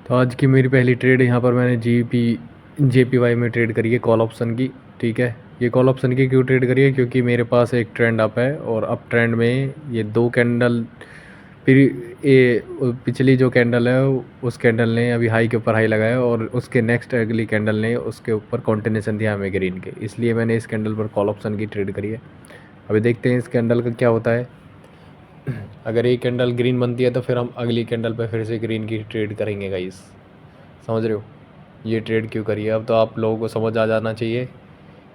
तो आज की मेरी पहली ट्रेड यहाँ पर मैंने JPY में ट्रेड करी है कॉल ऑप्शन की। ठीक है, ये कॉल ऑप्शन की क्यों ट्रेड करी है, क्योंकि मेरे पास एक ट्रेंड अप है और अप ट्रेंड में ये दो कैंडल, फिर ये पिछली जो कैंडल है उस कैंडल ने अभी हाई के ऊपर हाई लगाया और उसके नेक्स्ट अगली कैंडल ने उसके ऊपर कंटिन्यूशन दिया हमें ग्रीन के, इसलिए मैंने इस कैंडल पर कॉल ऑप्शन की ट्रेड करी है। अभी देखते हैं इस कैंडल का क्या होता है। अगर ये कैंडल ग्रीन बनती है तो फिर हम अगली कैंडल पर फिर से ग्रीन की ट्रेड करेंगे गाइस। समझ रहे हो ये ट्रेड क्यों करी है? अब तो आप लोगों को समझ आ जाना चाहिए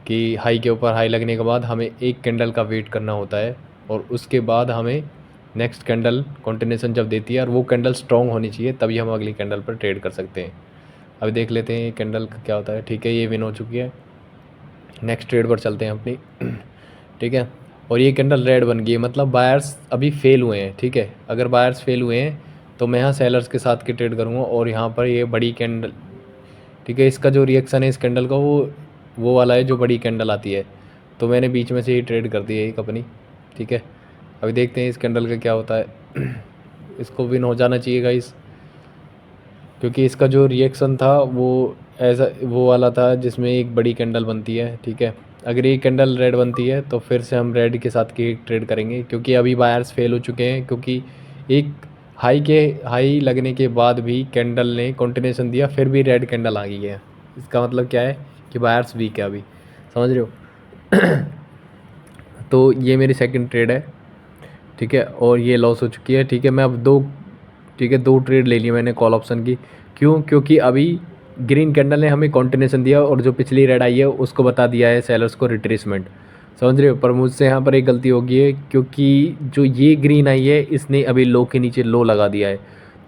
कि हाई के ऊपर हाई लगने के बाद हमें एक कैंडल का वेट करना होता है और उसके बाद हमें नेक्स्ट कैंडल कंटिन्यूशन जब देती है और वो कैंडल स्ट्रॉन्ग होनी चाहिए, तभी हम अगली कैंडल पर ट्रेड कर सकते हैं। अभी देख लेते हैं ये कैंडल का क्या होता है। ठीक है, ये विन हो चुकी है। नेक्स्ट ट्रेड पर चलते हैं अपनी। ठीक है, और ये कैंडल रेड बन गई है, मतलब बायर्स अभी फेल हुए हैं। ठीक है, अगर बायर्स फेल हुए हैं तो मैं यहाँ सेलर्स के साथ की ट्रेड करूँगा और यहाँ पर ये बड़ी कैंडल, ठीक है, इसका जो रिएक्शन है इस कैंडल का वो वाला है जो बड़ी कैंडल आती है, तो मैंने बीच में से ही ट्रेड कर दी है एक अपनी। ठीक है, अभी देखते हैं इस कैंडल का क्या होता है। इसको विन हो जाना चाहिए गाइस, क्योंकि इसका जो रिएक्शन था वो ऐसा वो वाला था जिसमें एक बड़ी कैंडल बनती है। ठीक है, अगर ये कैंडल रेड बनती है तो फिर से हम रेड के साथ की ट्रेड करेंगे, क्योंकि अभी बायर्स फेल हो चुके हैं, क्योंकि एक हाई लगने के बाद भी कैंडल ने कंटिन्यूशन दिया, फिर भी रेड कैंडल आ गई है। इसका मतलब क्या है कि बायर्स वीक है अभी। समझ रहे हो? तो ये मेरी सेकंड ट्रेड है। ठीक है, और ये लॉस हो चुकी है। ठीक है, मैं अब ठीक है, दो ट्रेड ले ली मैंने कॉल ऑप्शन की। क्यों? क्योंकि अभी ग्रीन कैंडल ने हमें कंटिन्यूशन दिया और जो पिछली रेड आई है उसको बता दिया है सेलर्स को रिट्रेसमेंट। समझ रहे हो? पर मुझसे यहाँ पर एक गलती हो गई है, क्योंकि जो ये ग्रीन आई है इसने अभी लो के नीचे लो लगा दिया है,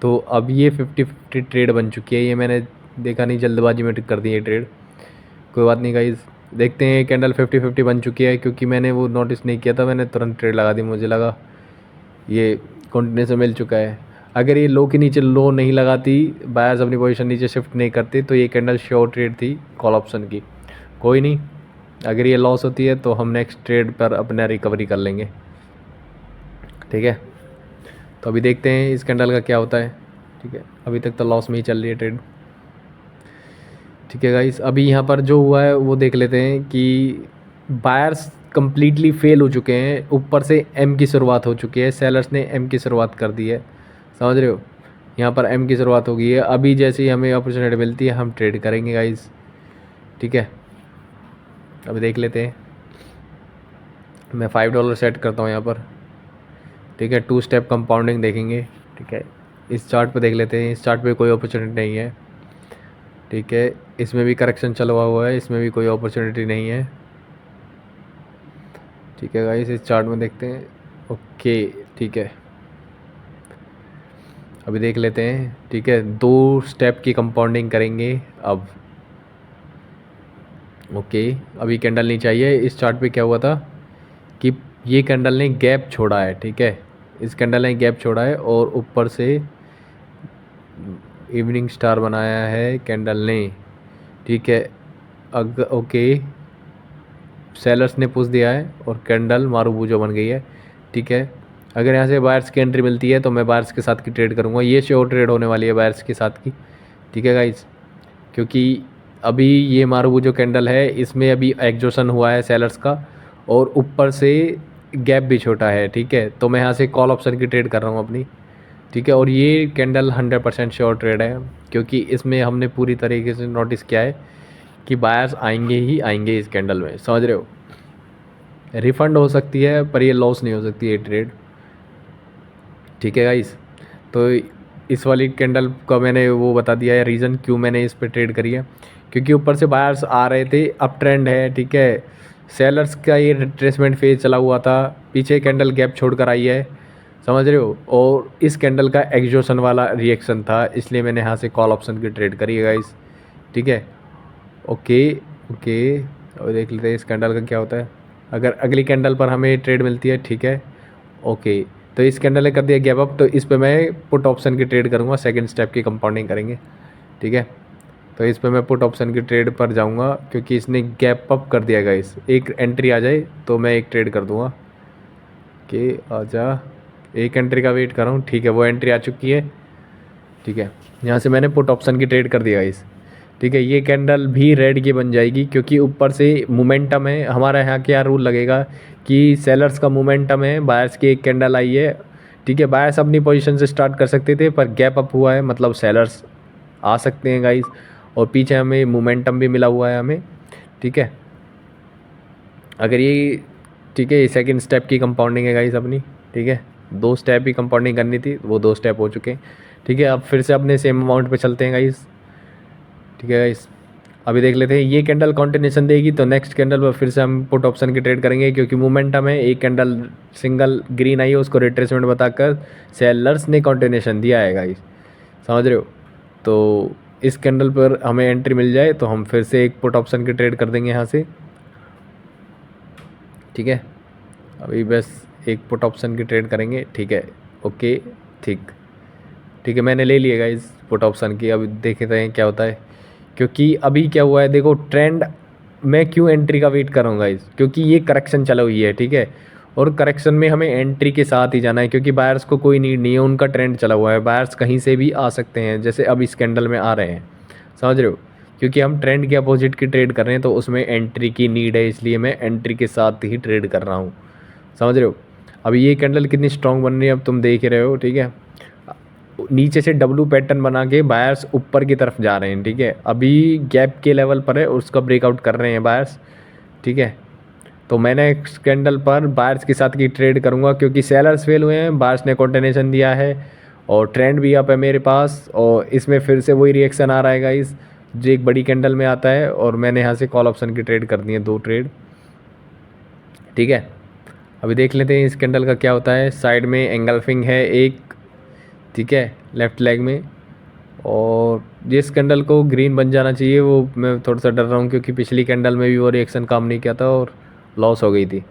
तो अब ये 50-50 ट्रेड बन चुकी है। ये मैंने देखा नहीं, जल्दबाजी में कर दी है ट्रेड। कोई बात नहीं गाइज, देखते हैं। कैंडल 50-50 बन चुकी है, क्योंकि मैंने वो नोटिस नहीं किया था, मैंने तुरंत ट्रेड लगा दी, मुझे लगा ये कंटिन्यूशन मिल चुका है। अगर ये लो के नीचे लो नहीं लगाती, बायर्स अपनी पोजीशन नीचे शिफ्ट नहीं करते, तो ये कैंडल श्योर ट्रेड थी कॉल ऑप्शन की। कोई नहीं, अगर ये लॉस होती है तो हम नेक्स्ट ट्रेड पर अपना रिकवरी कर लेंगे। ठीक है, तो अभी देखते हैं इस कैंडल का क्या होता है। ठीक है, अभी तक तो लॉस में ही चल रही है ट्रेड। ठीक है गाइस, अभी यहाँ पर जो हुआ है वो देख लेते हैं कि बायर्स कम्प्लीटली फेल हो चुके हैं, ऊपर से एम की शुरुआत हो चुकी है, सेलर्स ने एम की शुरुआत कर दी है। समझ रहे हो? यहाँ पर एम की शुरुआत हो गई है। अभी जैसे ही हमें अपॉर्चुनिटी मिलती है हम ट्रेड करेंगे गाइस। ठीक है, अभी देख लेते हैं। मैं $5 सेट करता हूँ यहाँ पर। ठीक है, 2 स्टेप कंपाउंडिंग देखेंगे। ठीक है, इस चार्ट पे देख लेते हैं। इस चार्ट पे कोई अपॉर्चुनिटी नहीं है। ठीक है, इसमें भी करेक्शन चला हुआ है, इसमें भी कोई अपॉर्चुनिटी नहीं है। ठीक है गाइस, इस चार्ट में देखते हैं। ओके, ठीक है, अभी देख लेते हैं। ठीक है, 2 स्टेप की कंपाउंडिंग करेंगे अब। ओके, अभी कैंडल नहीं चाहिए। इस चार्ट पे क्या हुआ था कि ये कैंडल ने गैप छोड़ा है। ठीक है, इस कैंडल ने गैप छोड़ा है और ऊपर से इवनिंग स्टार बनाया है कैंडल ने। ठीक है, ओके, सेलर्स ने पुश दिया है और कैंडल मारूबूजो बन गई है। ठीक है, अगर यहाँ से बायर्स की एंट्री मिलती है तो मैं बायर्स के साथ की ट्रेड करूँगा। ये श्योर ट्रेड होने वाली है बायर्स के साथ की। ठीक है गाइस, क्योंकि अभी ये मारूबूजो कैंडल है, इसमें अभी एग्जॉशन हुआ है सेलर्स का और ऊपर से गैप भी छोटा है। ठीक है, तो मैं यहाँ से कॉल ऑप्शन की ट्रेड कर रहा हूँ अपनी। ठीक है, और ये कैंडल 100% श्योर ट्रेड है, क्योंकि इसमें हमने पूरी तरीके से नोटिस किया है कि बायर्स आएंगे ही आएंगे इस कैंडल में। समझ रहे हो? रिफ़ंड हो सकती है पर ये लॉस नहीं हो सकती है ट्रेड। ठीक है गाइस, तो इस वाली कैंडल का मैंने वो बता दिया है रीज़न क्यों मैंने इस पे ट्रेड करी है, क्योंकि ऊपर से बायर्स आ रहे थे, अप ट्रेंड है। ठीक है, सेलर्स का ये रिट्रेसमेंट फेज चला हुआ था, पीछे कैंडल गैप छोड़ कर आई है। समझ रहे हो? और इस कैंडल का एग्जॉशन वाला रिएक्शन था, इसलिए मैंने यहाँ से कॉल ऑप्शन की ट्रेड करी है गाइस। ठीक है, ओके ओके, और देख लेते हैं इस कैंडल का क्या होता है। अगर अगली कैंडल पर हमें ट्रेड मिलती है, ठीक है, ओके, तो इस कैंडल ने कर दिया गैप अप, तो इस पे मैं पुट ऑप्शन की ट्रेड करूँगा, सेकंड स्टेप की कंपाउंडिंग करेंगे। ठीक है, तो इस पे मैं पुट ऑप्शन की ट्रेड पर जाऊँगा, क्योंकि इसने गैप अप कर दिया गाइस। एक एंट्री आ जाए तो मैं एक ट्रेड कर दूँगा कि आजा, एक एंट्री का वेट कर रहा हूँ। ठीक है, वो एंट्री आ चुकी है। ठीक है, यहाँ से मैंने पुट ऑप्शन की ट्रेड कर दिया गाइस। ठीक है, ये कैंडल भी रेड की बन जाएगी क्योंकि ऊपर से मोमेंटम है। हमारा यहाँ क्या रूल लगेगा कि सेलर्स का मोमेंटम है, बायर्स की एक कैंडल आई है। ठीक है, बायर्स अपनी पोजीशन से स्टार्ट कर सकते थे पर गैप अप हुआ है, मतलब सेलर्स आ सकते हैं गाइस। और पीछे हमें मोमेंटम भी मिला हुआ है हमें। ठीक है, अगर ये ठीक है, ये सेकंड स्टेप की कंपाउंडिंग है गाइस अपनी। ठीक है, 2 स्टेप ही कंपाउंडिंग करनी थी, वो 2 स्टेप हो चुके हैं। ठीक है, अब फिर से अपने सेम अमाउंट पे चलते हैं गाइस। ठीक है गाइस, अभी देख लेते हैं, ये कैंडल कंटिन्यूशन देगी तो नेक्स्ट कैंडल पर फिर से हम पुट ऑप्शन की ट्रेड करेंगे क्योंकि मोमेंटम है। एक कैंडल सिंगल ग्रीन आई है, उसको रिट्रेसमेंट बताकर सेलर्स ने कंटिन्यूशन दिया है गाइस, समझ रहे हो। तो इस कैंडल पर हमें एंट्री मिल जाए तो हम फिर से एक पुट ऑप्शन की ट्रेड कर देंगे यहाँ से। ठीक है, अभी बस एक पुट ऑप्शन की ट्रेड करेंगे। ठीक है, ओके, ठीक है, मैंने ले लिया गाइस पुट ऑप्शन की। अभी देखते हैं क्या होता है, क्योंकि अभी क्या हुआ है देखो, ट्रेंड मैं क्यों एंट्री का वेट कर रहा हूँ गाइस, क्योंकि ये करेक्शन चला हुई है। ठीक है, और करेक्शन में हमें एंट्री के साथ ही जाना है क्योंकि बायर्स को कोई नीड नहीं है, उनका ट्रेंड चला हुआ है। बायर्स कहीं से भी आ सकते हैं, जैसे अब इस कैंडल में आ रहे हैं, समझ रहे हो। क्योंकि हम ट्रेंड के अपोजिट की ट्रेड कर रहे हैं तो उसमें एंट्री की नीड है, इसलिए मैं एंट्री के साथ ही ट्रेड कर रहा हूँ, समझ रहे हो। अब ये कैंडल कितनी स्ट्रॉन्ग बन रही है अब तुम देख ही रहे हो। ठीक है, नीचे से डब्लू पैटर्न बना के बायर्स ऊपर की तरफ जा रहे हैं। ठीक है, अभी गैप के लेवल पर है, उसका ब्रेकआउट कर रहे हैं बायर्स। ठीक है, तो मैंने इस कैंडल पर बायर्स के साथ की ट्रेड करूंगा क्योंकि सेलर्स फेल हुए हैं, बायर्स ने कंटिन्यूशन दिया है और ट्रेंड भी अप है मेरे पास। और इसमें फिर से वही रिएक्शन आ रहा है गाइस जो एक बड़ी कैंडल में आता है, और मैंने यहाँ से कॉल ऑप्शन की ट्रेड कर दी है 2 ट्रेड। ठीक है, अभी देख लेते हैं इस कैंडल का क्या होता है। साइड में एंगल्फिंग है एक, ठीक है, लेफ़्ट लेग में, और जिस कैंडल को ग्रीन बन जाना चाहिए वो मैं थोड़ा सा डर रहा हूँ क्योंकि पिछली कैंडल में भी वो रिएक्शन काम नहीं किया था और लॉस हो गई थी,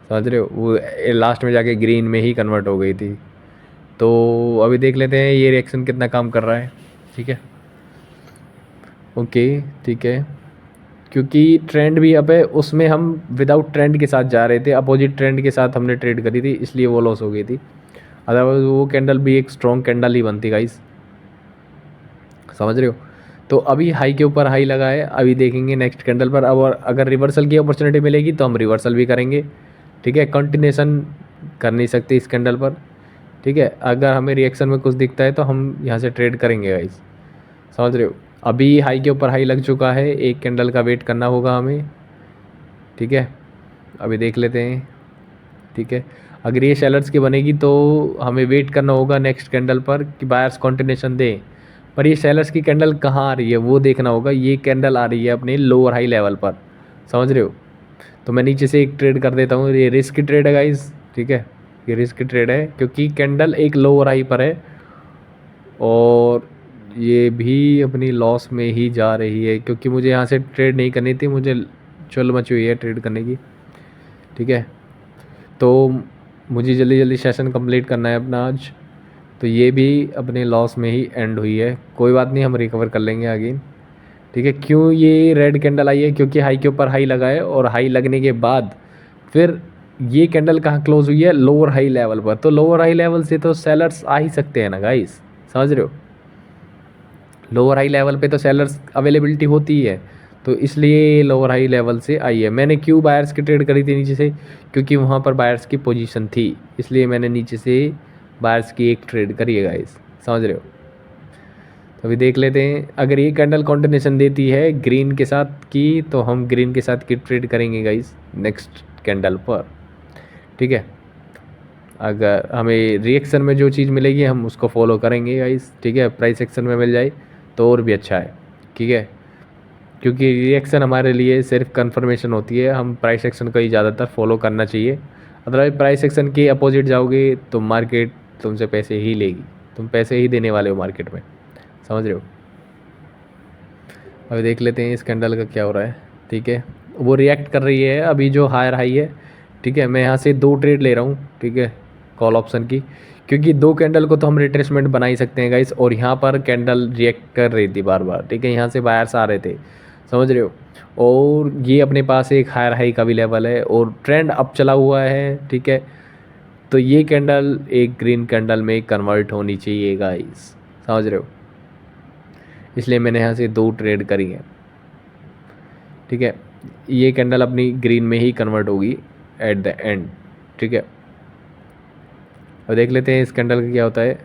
समझ रहे हो। वो लास्ट में जाके ग्रीन में ही कन्वर्ट हो गई थी। तो अभी देख लेते हैं ये रिएक्शन कितना काम कर रहा है। ठीक है, ओके, ठीक है, क्योंकि ट्रेंड भी अप है, उसमें हम विदाउट ट्रेंड के साथ जा रहे थे, अपोजिट ट्रेंड के साथ हमने ट्रेड करी थी, इसलिए वो लॉस हो गई थी। अदरवाइज वो कैंडल भी एक स्ट्रॉन्ग कैंडल ही बनती गाइस, समझ रहे हो। तो अभी हाई के ऊपर हाई लगा है, अभी देखेंगे नेक्स्ट कैंडल पर। अब अगर रिवर्सल की अपॉर्चुनिटी मिलेगी तो हम रिवर्सल भी करेंगे। ठीक है, कंटिन्यूशन कर नहीं सकते इस कैंडल पर। ठीक है, अगर हमें रिएक्शन में कुछ दिखता है तो हम यहाँ से ट्रेड करेंगे गाइस, समझ रहे हो। अभी हाई के ऊपर हाई लग चुका है, एक कैंडल का वेट करना होगा हमें। ठीक है, अभी देख लेते हैं। ठीक है, अगर ये सेलर्स की बनेगी तो हमें वेट करना होगा नेक्स्ट कैंडल पर कि बायर्स कंटिन्यूशन दें, पर ये सेलर्स की कैंडल कहाँ आ रही है वो देखना होगा। ये कैंडल आ रही है अपने लोअर हाई लेवल पर, समझ रहे हो। तो मैं नीचे से एक ट्रेड कर देता हूँ, ये रिस्क की ट्रेड है गाइस। ठीक है, ये रिस्क की ट्रेड है क्योंकि कैंडल एक लोअर हाई पर है और ये भी अपनी लॉस में ही जा रही है क्योंकि मुझे यहाँ से ट्रेड नहीं करनी थी, मुझे चुल मची हुई है ट्रेड करने की। ठीक है, तो मुझे जल्दी जल्दी सेशन कंप्लीट करना है अपना आज। तो ये भी अपने लॉस में ही एंड हुई है, कोई बात नहीं, हम रिकवर कर लेंगे अगेन। ठीक है, क्यों ये रेड कैंडल आई है, क्योंकि हाई के ऊपर हाई लगा है और हाई लगने के बाद फिर ये कैंडल कहाँ क्लोज हुई है, लोअर हाई लेवल पर। तो लोअर हाई लेवल से तो सेलर्स आ ही सकते हैं ना गाइस, समझ रहे हो। लोअर हाई लेवल पे तो सेलर्स अवेलेबिलिटी होती ही है, तो इसलिए लोअर हाई लेवल से आई है। मैंने क्यों बायर्स की ट्रेड करी थी नीचे से, क्योंकि वहाँ पर बायर्स की पोजीशन थी, इसलिए मैंने नीचे से बायर्स की एक ट्रेड करी है गाइस, समझ रहे हो। तो अभी देख लेते हैं, अगर ये कैंडल कंटिन्यूशन देती है ग्रीन के साथ की तो हम ग्रीन के साथ की ट्रेड करेंगे गाइस नेक्स्ट कैंडल पर। ठीक है, अगर हमें रिएक्शन में जो चीज़ मिलेगी हम उसको फॉलो करेंगे गाइस। ठीक है, प्राइस एक्शन में मिल जाए तो और भी अच्छा है। ठीक है, क्योंकि रिएक्शन हमारे लिए सिर्फ कंफर्मेशन होती है, हम प्राइस एक्शन को ही ज़्यादातर फॉलो करना चाहिए। अदरवाइज प्राइस एक्शन के अपोजिट जाओगे तो मार्केट तुमसे पैसे ही लेगी, तुम पैसे ही देने वाले हो मार्केट में, समझ रहे हो। अभी देख लेते हैं इस कैंडल का क्या हो रहा है। ठीक है, वो रिएक्ट कर रही है अभी जो हायर हाई है। ठीक है, मैं यहाँ से 2 ट्रेड ले रहा हूँ। ठीक है, कॉल ऑप्शन की, क्योंकि 2 कैंडल को तो हम रिट्रेसमेंट बना ही सकते हैं गाइस, और यहाँ पर कैंडल रिएक्ट कर रही थी बार बार। ठीक है, यहाँ से बायर्स आ रहे थे, समझ रहे हो। और ये अपने पास एक हायर हाई का भी लेवल है और ट्रेंड अप चला हुआ है। ठीक है, तो ये कैंडल एक ग्रीन कैंडल में कन्वर्ट होनी चाहिए गाइस, समझ रहे हो। इसलिए मैंने यहाँ से 2 ट्रेड करी हैं, ठीक है। ये कैंडल अपनी ग्रीन में ही कन्वर्ट होगी एट द एंड, ठीक है। और देख लेते हैं इस कैंडल का क्या होता है,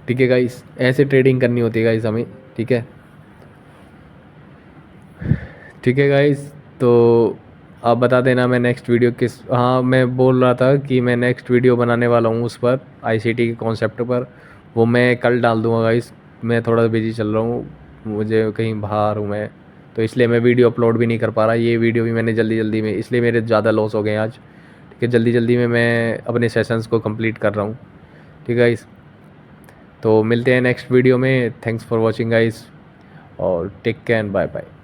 ठीक है गाइस। ऐसे ट्रेडिंग करनी होती है गाइस हमें, ठीक है, ठीक है गाइस। तो आप बता देना मैं नेक्स्ट वीडियो किस, हाँ मैं बोल रहा था कि मैं नेक्स्ट वीडियो बनाने वाला हूँ उस पर, आईसीटी के कॉन्सेप्ट पर। वो मैं कल डाल दूँगा गाइस, मैं थोड़ा बिजी चल रहा हूँ, मुझे कहीं बाहर हूँ मैं, तो इसलिए मैं वीडियो अपलोड भी नहीं कर पा रहा। ये वीडियो भी मैंने जल्दी जल्दी में, इसलिए मेरे ज़्यादा लॉस हो गए आज, ठीक है। जल्दी जल्दी में मैं अपने सेशंस को कंप्लीट कर रहा हूँ, ठीक है गाइस। तो मिलते हैं नेक्स्ट वीडियो में। थैंक्स फॉर वॉचिंग गाइस, और take care and bye bye.